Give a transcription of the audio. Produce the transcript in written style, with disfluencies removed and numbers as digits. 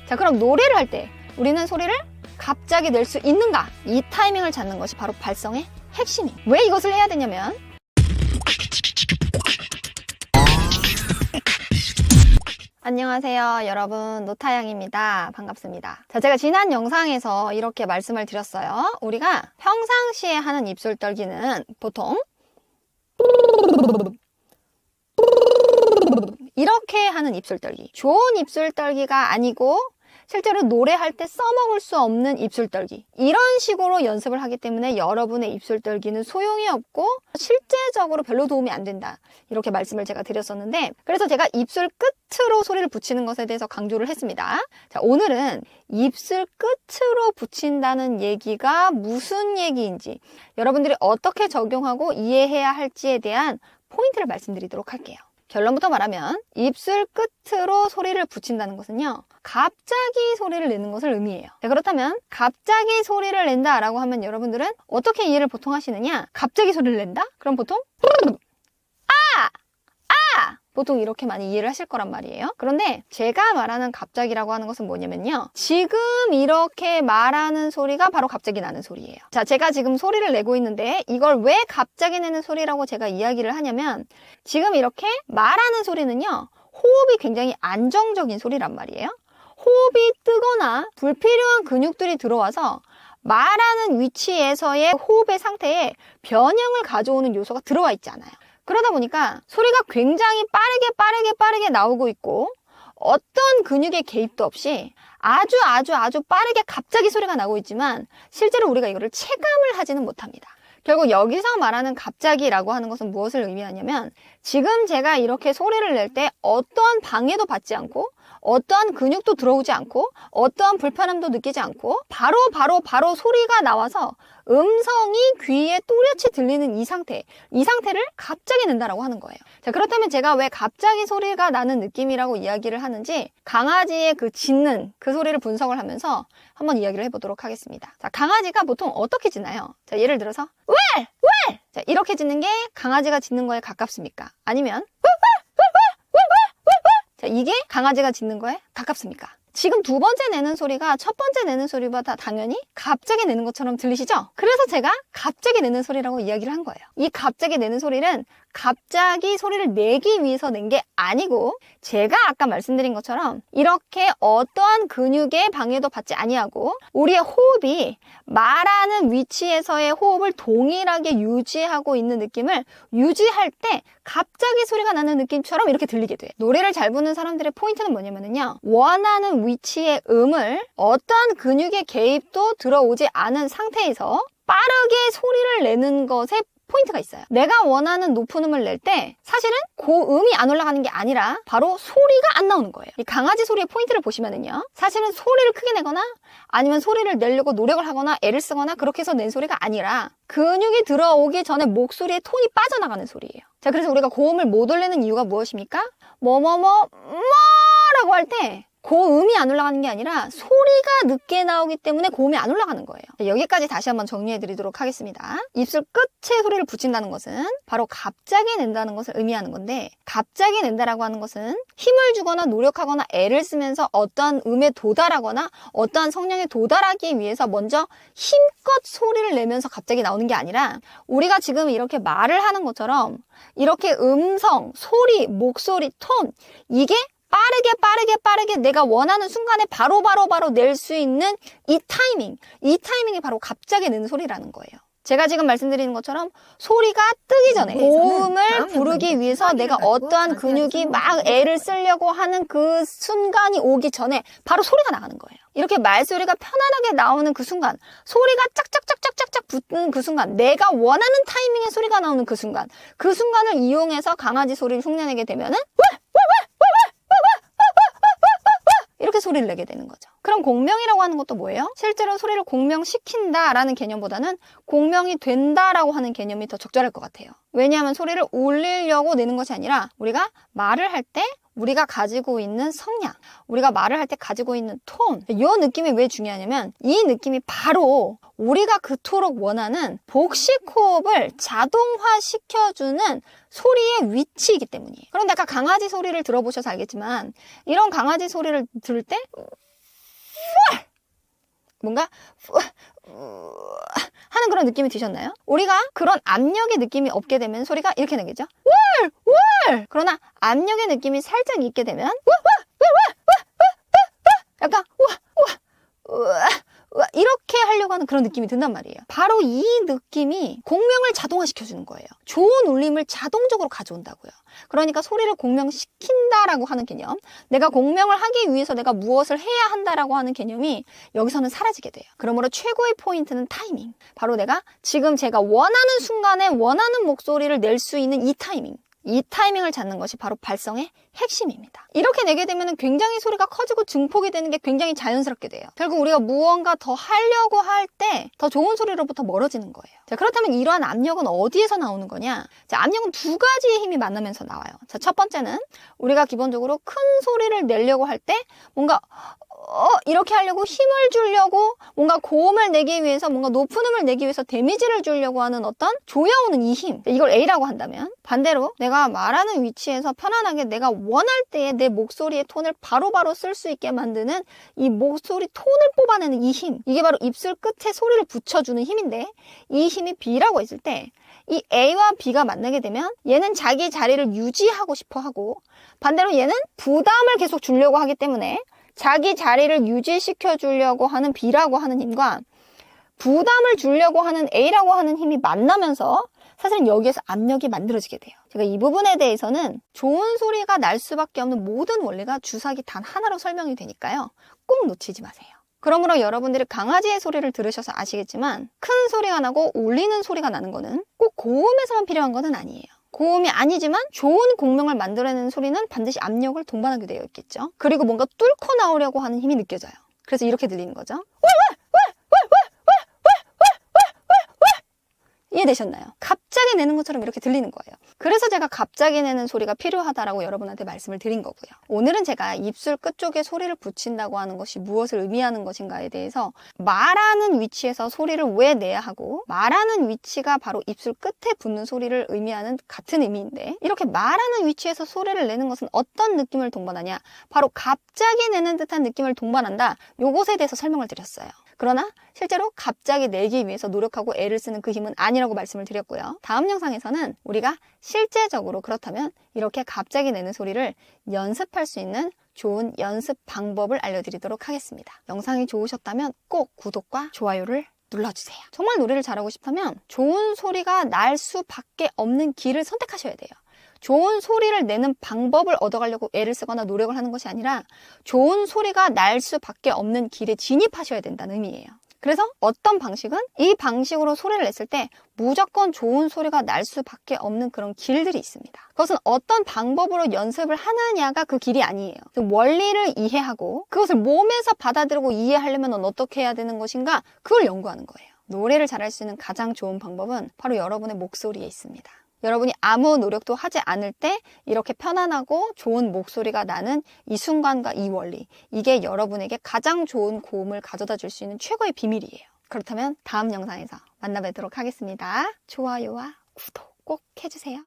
자, 그럼 노래를 할 때 우리는 소리를 갑자기 낼 수 있는가? 이 타이밍을 찾는 것이 바로 발성의 핵심이에요. 왜 이것을 해야 되냐면 안녕하세요 여러분, 노타양입니다. 반갑습니다. 자, 제가 지난 영상에서 이렇게 말씀을 드렸어요. 우리가 평상시에 하는 입술 떨기는 보통 이렇게 하는 입술 떨기, 좋은 입술 떨기가 아니고 실제로 노래할 때 써먹을 수 없는 입술 떨기, 이런 식으로 연습을 하기 때문에 여러분의 입술 떨기는 소용이 없고 실제적으로 별로 도움이 안 된다, 이렇게 말씀을 제가 드렸었는데, 그래서 제가 입술 끝으로 소리를 붙이는 것에 대해서 강조를 했습니다. 자, 오늘은 입술 끝으로 붙인다는 얘기가 무슨 얘기인지, 여러분들이 어떻게 적용하고 이해해야 할지에 대한 포인트를 말씀드리도록 할게요. 결론부터 말하면 입술 끝으로 소리를 붙인다는 것은요, 갑자기 소리를 내는 것을 의미해요. 자, 그렇다면 갑자기 소리를 낸다라고 하면 여러분들은 어떻게 이해를 보통 하시느냐? 갑자기 소리를 낸다? 그럼 보통 보통 이렇게 많이 이해를 하실 거란 말이에요. 그런데 제가 말하는 갑자기라고 하는 것은 뭐냐면요, 지금 이렇게 말하는 소리가 바로 갑자기 나는 소리예요. 자, 제가 지금 소리를 내고 있는데 이걸 왜 갑자기 내는 소리라고 제가 이야기를 하냐면, 지금 이렇게 말하는 소리는요, 호흡이 굉장히 안정적인 소리란 말이에요. 호흡이 뜨거나 불필요한 근육들이 들어와서 말하는 위치에서의 호흡의 상태에 변형을 가져오는 요소가 들어와 있지 않아요. 그러다 보니까 소리가 굉장히 빠르게 나오고 있고, 어떤 근육의 개입도 없이 아주 빠르게 갑자기 소리가 나고 있지만 실제로 우리가 이거를 체감을 하지는 못합니다. 결국 여기서 말하는 갑자기라고 하는 것은 무엇을 의미하냐면, 지금 제가 이렇게 소리를 낼 때 어떠한 방해도 받지 않고, 어떠한 근육도 들어오지 않고, 어떠한 불편함도 느끼지 않고 바로 소리가 나와서 음성이 귀에 또렷이 들리는 이 상태를 갑자기 낸다라고 하는 거예요. 자, 그렇다면 제가 왜 갑자기 소리가 나는 느낌이라고 이야기를 하는지, 강아지의 그 짖는 그 소리를 분석을 하면서 한번 이야기를 해보도록 하겠습니다. 자, 강아지가 보통 어떻게 짖나요? 자, 예를 들어서 왜! 자, 이렇게 짖는 게 강아지가 짖는 거에 가깝습니까? 아니면 자, 이게 강아지가 짖는 거에 가깝습니까? 지금 두 번째 내는 소리가 첫 번째 내는 소리보다 당연히 갑자기 내는 것처럼 들리시죠? 그래서 제가 갑자기 내는 소리라고 이야기를 한 거예요. 이 갑자기 내는 소리는 갑자기 소리를 내기 위해서 낸 게 아니고, 제가 아까 말씀드린 것처럼 이렇게 어떠한 근육의 방해도 받지 아니하고 우리의 호흡이 말하는 위치에서의 호흡을 동일하게 유지하고 있는 느낌을 유지할 때 갑자기 소리가 나는 느낌처럼 이렇게 들리게 돼요. 노래를 잘 부는 사람들의 포인트는 뭐냐면요, 원하는 위치의 음을 어떠한 근육의 개입도 들어오지 않은 상태에서 빠르게 소리를 내는 것에 포인트가 있어요. 내가 원하는 높은 음을 낼 때 사실은 고음이 안 올라가는 게 아니라 바로 소리가 안 나오는 거예요. 이 강아지 소리의 포인트를 보시면은요, 사실은 소리를 크게 내거나 아니면 소리를 내려고 노력을 하거나 애를 쓰거나 그렇게 해서 낸 소리가 아니라 근육이 들어오기 전에 목소리의 톤이 빠져나가는 소리예요. 자, 그래서 우리가 고음을 못 올리는 이유가 무엇입니까? 라고 할 때 고음이 안 올라가는 게 아니라 소리가 늦게 나오기 때문에 고음이 안 올라가는 거예요. 여기까지 다시 한번 정리해 드리도록 하겠습니다. 입술 끝에 소리를 붙인다는 것은 바로 갑자기 낸다는 것을 의미하는 건데, 갑자기 낸다라고 하는 것은 힘을 주거나 노력하거나 애를 쓰면서 어떠한 음에 도달하거나 어떠한 성량에 도달하기 위해서 먼저 힘껏 소리를 내면서 갑자기 나오는 게 아니라, 우리가 지금 이렇게 말을 하는 것처럼 이렇게 음성, 소리, 목소리, 톤, 이게 빠르게 내가 원하는 순간에 바로 낼 수 있는 이 타이밍이 바로 갑자기 내는 소리라는 거예요. 제가 지금 말씀드리는 것처럼 소리가 뜨기 전에 고음을 부르기 위해서 내가 어떠한 근육이 막 애를 쓰려고 하는 그 순간이 오기 전에 바로 소리가 나가는 거예요. 이렇게 말소리가 편안하게 나오는 그 순간, 소리가 짝짝짝짝짝짝 붙는 그 순간, 내가 원하는 타이밍에 소리가 나오는 그 순간을 이용해서 강아지 소리를 흉내내게 되면은 이렇게 소리를 내게 되는 거죠. 그럼 공명이라고 하는 것도 뭐예요? 실제로 소리를 공명시킨다라는 개념보다는 공명이 된다라고 하는 개념이 더 적절할 것 같아요. 왜냐하면 소리를 울리려고 내는 것이 아니라 우리가 말을 할 때 우리가 가지고 있는 성량, 우리가 말을 할 때 가지고 있는 톤, 이 느낌이 왜 중요하냐면 이 느낌이 바로 우리가 그토록 원하는 복식 호흡을 자동화시켜주는 소리의 위치이기 때문이에요. 그런데 아까 강아지 소리를 들어보셔서 알겠지만 이런 강아지 소리를 들을 때 뭔가 하는 그런 느낌이 드셨나요? 우리가 그런 압력의 느낌이 없게 되면 소리가 이렇게 나겠죠? 그러나 압력의 느낌이 살짝 있게 되면 약간 이렇게 하려고 하는 그런 느낌이 든단 말이에요. 바로 이 느낌이 공명을 자동화시켜주는 거예요. 좋은 울림을 자동적으로 가져온다고요. 그러니까 소리를 공명시킨다라고 하는 개념, 내가 공명을 하기 위해서 내가 무엇을 해야 한다라고 하는 개념이 여기서는 사라지게 돼요. 그러므로 최고의 포인트는 타이밍. 바로 내가 지금 제가 원하는 순간에 원하는 목소리를 낼 수 있는 이 타이밍. 이 타이밍을 찾는 것이 바로 발성의 핵심입니다. 이렇게 내게 되면 굉장히 소리가 커지고 증폭이 되는 게 굉장히 자연스럽게 돼요. 결국 우리가 무언가 더 하려고 할 때 더 좋은 소리로부터 멀어지는 거예요. 자, 그렇다면 이러한 압력은 어디에서 나오는 거냐? 자, 압력은 두 가지의 힘이 만나면서 나와요. 자, 첫 번째는 우리가 기본적으로 큰 소리를 내려고 할 때 뭔가 이렇게 하려고 힘을 주려고 뭔가 고음을 내기 위해서 뭔가 높은 음을 내기 위해서 데미지를 주려고 하는 어떤 조여오는 이 힘, 이걸 A라고 한다면 반대로 내가 말하는 위치에서 편안하게 내가 원할 때에 내 목소리의 톤을 바로바로 쓸 수 있게 만드는 이 목소리 톤을 뽑아내는 이 힘, 이게 바로 입술 끝에 소리를 붙여주는 힘인데 이 힘이 B라고 했을 때 이 A와 B가 만나게 되면 얘는 자기 자리를 유지하고 싶어 하고 반대로 얘는 부담을 계속 주려고 하기 때문에 자기 자리를 유지시켜 주려고 하는 B라고 하는 힘과 부담을 주려고 하는 A라고 하는 힘이 만나면서 사실은 여기에서 압력이 만들어지게 돼요. 제가 이 부분에 대해서는 좋은 소리가 날 수밖에 없는 모든 원리가 주사기 단 하나로 설명이 되니까요. 꼭 놓치지 마세요. 그러므로 여러분들이 강아지의 소리를 들으셔서 아시겠지만 큰 소리가 나고 울리는 소리가 나는 거는 꼭 고음에서만 필요한 것은 아니에요. 고음이 아니지만 좋은 공명을 만들어내는 소리는 반드시 압력을 동반하게 되어 있겠죠. 그리고 뭔가 뚫고 나오려고 하는 힘이 느껴져요. 그래서 이렇게 들리는 거죠. 이해되셨나요? 갑자기 내는 것처럼 이렇게 들리는 거예요. 그래서 제가 갑자기 내는 소리가 필요하다라고 여러분한테 말씀을 드린 거고요. 오늘은 제가 입술 끝쪽에 소리를 붙인다고 하는 것이 무엇을 의미하는 것인가에 대해서 말하는 위치에서 소리를 왜 내야 하고 말하는 위치가 바로 입술 끝에 붙는 소리를 의미하는 같은 의미인데 이렇게 말하는 위치에서 소리를 내는 것은 어떤 느낌을 동반하냐? 바로 갑자기 내는 듯한 느낌을 동반한다. 요것에 대해서 설명을 드렸어요. 그러나 실제로 갑자기 내기 위해서 노력하고 애를 쓰는 그 힘은 아니라고 말씀을 드렸고요. 다음 영상에서는 우리가 실제적으로 그렇다면 이렇게 갑자기 내는 소리를 연습할 수 있는 좋은 연습 방법을 알려드리도록 하겠습니다. 영상이 좋으셨다면 꼭 구독과 좋아요를 눌러주세요. 정말 노래를 잘하고 싶다면 좋은 소리가 날 수밖에 없는 길을 선택하셔야 돼요. 좋은 소리를 내는 방법을 얻어가려고 애를 쓰거나 노력을 하는 것이 아니라 좋은 소리가 날 수밖에 없는 길에 진입하셔야 된다는 의미예요. 그래서 어떤 방식은 이 방식으로 소리를 냈을 때 무조건 좋은 소리가 날 수밖에 없는 그런 길들이 있습니다. 그것은 어떤 방법으로 연습을 하느냐가 그 길이 아니에요. 원리를 이해하고 그것을 몸에서 받아들이고 이해하려면 어떻게 해야 되는 것인가 그걸 연구하는 거예요. 노래를 잘할 수 있는 가장 좋은 방법은 바로 여러분의 목소리에 있습니다. 여러분이 아무 노력도 하지 않을 때 이렇게 편안하고 좋은 목소리가 나는 이 순간과 이 원리, 이게 여러분에게 가장 좋은 고음을 가져다 줄 수 있는 최고의 비밀이에요. 그렇다면 다음 영상에서 만나 뵙도록 하겠습니다. 좋아요와 구독 꼭 해주세요.